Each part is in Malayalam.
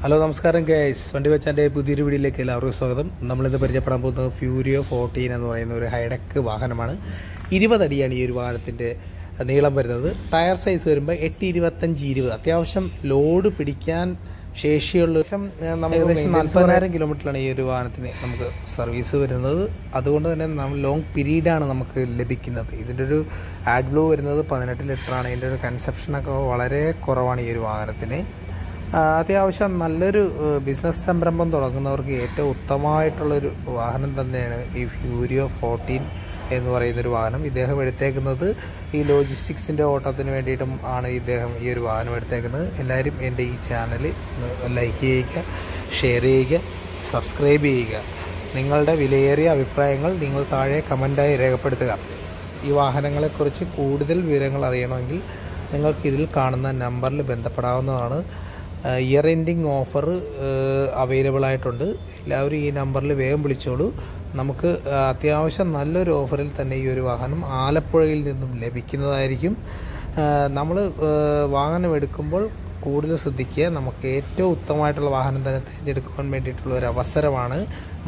ഹലോ നമസ്കാരം ഗൈസ്, വണ്ടി വെച്ചാൻ്റെ പുതിയൊരു വീഡിയോയിലേക്ക് എല്ലാവർക്കും സ്വാഗതം. നമ്മളിന്ന് പരിചയപ്പെടാൻ പോകുന്നത് ഫ്യൂരിയോ 14 എന്ന് പറയുന്ന ഒരു ഹൈഡെക്ക് വാഹനമാണ്. 20 അടിയാണ് ഈ ഒരു വാഹനത്തിൻ്റെ നീളം വരുന്നത്. ടയർ സൈസ് വരുമ്പോൾ 825/20. അത്യാവശ്യം ലോഡ് പിടിക്കാൻ ശേഷിയുള്ള ഏകദേശം 40,000 കിലോമീറ്ററിലാണ് ഈ ഒരു വാഹനത്തിന് നമുക്ക് സർവീസ് വരുന്നത്. അതുകൊണ്ട് തന്നെ ലോങ് പീരീഡാണ് നമുക്ക് ലഭിക്കുന്നത്. ഇതിൻ്റെ ഒരു ആഡ് ബ്ലൂ വരുന്നത് 18 ലിറ്ററാണ്. ഇതിൻ്റെ ഒരു കൺസപ്ഷനൊക്കെ വളരെ കുറവാണ് ഈ ഒരു വാഹനത്തിന്. അത്യാവശ്യം നല്ലൊരു ബിസിനസ് സംരംഭം തുടങ്ങുന്നവർക്ക് ഏറ്റവും ഉത്തമമായിട്ടുള്ളൊരു വാഹനം തന്നെയാണ് ഈ ഫ്യൂരിയോ 14 എന്ന് പറയുന്നൊരു വാഹനം. ഇദ്ദേഹം എടുത്തേക്കുന്നത് ഈ ലോജിസ്റ്റിക്സിൻ്റെ ഓട്ടത്തിന് വേണ്ടിയിട്ടും ആണ് ഇദ്ദേഹം ഈ ഒരു വാഹനം എടുത്തേക്കുന്നത്. എല്ലാവരും എൻ്റെ ഈ ചാനൽ ലൈക്ക് ചെയ്യുക, ഷെയർ ചെയ്യുക, സബ്സ്ക്രൈബ് ചെയ്യുക. നിങ്ങളുടെ വിലയേറിയ അഭിപ്രായങ്ങൾ നിങ്ങൾ താഴെ കമൻറ്റായി രേഖപ്പെടുത്തുക. ഈ വാഹനങ്ങളെക്കുറിച്ച് കൂടുതൽ വിവരങ്ങൾ അറിയണമെങ്കിൽ നിങ്ങൾക്ക് ഇതിൽ കാണുന്ന നമ്പറിൽ ബന്ധപ്പെടാവുന്നതാണ്. ഇയർ എൻഡിങ് ഓഫർ അവൈലബിൾ ആയിട്ടുണ്ട്. എല്ലാവരും ഈ നമ്പറിൽ വേഗം വിളിച്ചോളൂ. നമുക്ക് അത്യാവശ്യം നല്ലൊരു ഓഫറിൽ തന്നെ ഈ ഒരു വാഹനം ആലപ്പുഴയിൽ നിന്നും ലഭിക്കുന്നതായിരിക്കും. നമ്മൾ വാഹനം എടുക്കുമ്പോൾ കൂടുതൽ ശ്രദ്ധിക്കുക. നമുക്ക് ഏറ്റവും ഉത്തമമായിട്ടുള്ള വാഹനം തന്നെ തിരഞ്ഞെടുക്കാൻ വേണ്ടിയിട്ടുള്ള ഒരു അവസരമാണ്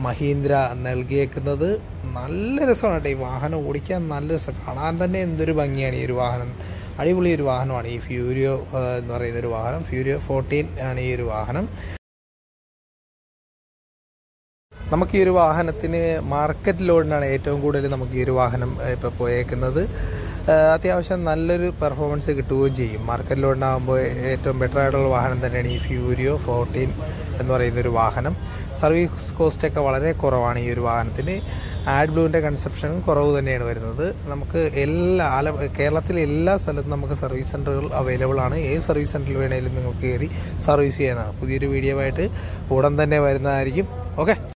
മഹീന്ദ്ര നൽകിയേക്കുന്നത്. നല്ല രസമാണ് ഈ വാഹനം ഓടിക്കാൻ, നല്ല രസം. കാണാൻ തന്നെ എന്തൊരു ഭംഗിയാണ് ഈ ഒരു വാഹനം. അടിപൊളി ഒരു വാഹനമാണ് ഈ ഫ്യൂരിയോ എന്ന് പറയുന്നൊരു വാഹനം. ഫ്യൂരിയോ 14 ആണ് ഈ ഒരു വാഹനം. നമുക്ക് ഈ ഒരു വാഹനത്തിന് മാർക്കറ്റ് ലോഡിനാണ് ഏറ്റവും കൂടുതൽ നമുക്ക് ഈ ഒരു വാഹനം ഇപ്പോൾ പോയേക്കുന്നത്. അത്യാവശ്യം നല്ലൊരു പെർഫോമൻസ് കിട്ടുകയും ചെയ്യും. മാർക്കറ്റ് ലോഡിനാകുമ്പോൾ ഏറ്റവും ബെറ്റർ ആയിട്ടുള്ള വാഹനം തന്നെയാണ് ഈ ഫ്യൂരിയോ 14 എന്ന് പറയുന്നൊരു വാഹനം. സർവീസ് കോസ്റ്റൊക്കെ വളരെ കുറവാണ് ഈ ഒരു വാഹനത്തിന്. ആഡ് ബ്ലൂവിൻ്റെ കൺസപ്ഷനും കുറവ് തന്നെയാണ് വരുന്നത്. നമുക്ക് കേരളത്തിലെ എല്ലാ സ്ഥലത്തും നമുക്ക് സർവീസ് സെൻ്ററുകൾ അവൈലബിൾ ആണ്. ഏത് സർവീസ് സെൻ്ററിൽ വേണമെങ്കിലും നിങ്ങൾക്ക് കയറി സർവീസ് ചെയ്യാനാണ്. പുതിയൊരു വീഡിയോ ആയിട്ട് ഉടൻ തന്നെ വരുന്നതായിരിക്കും. ഓക്കെ.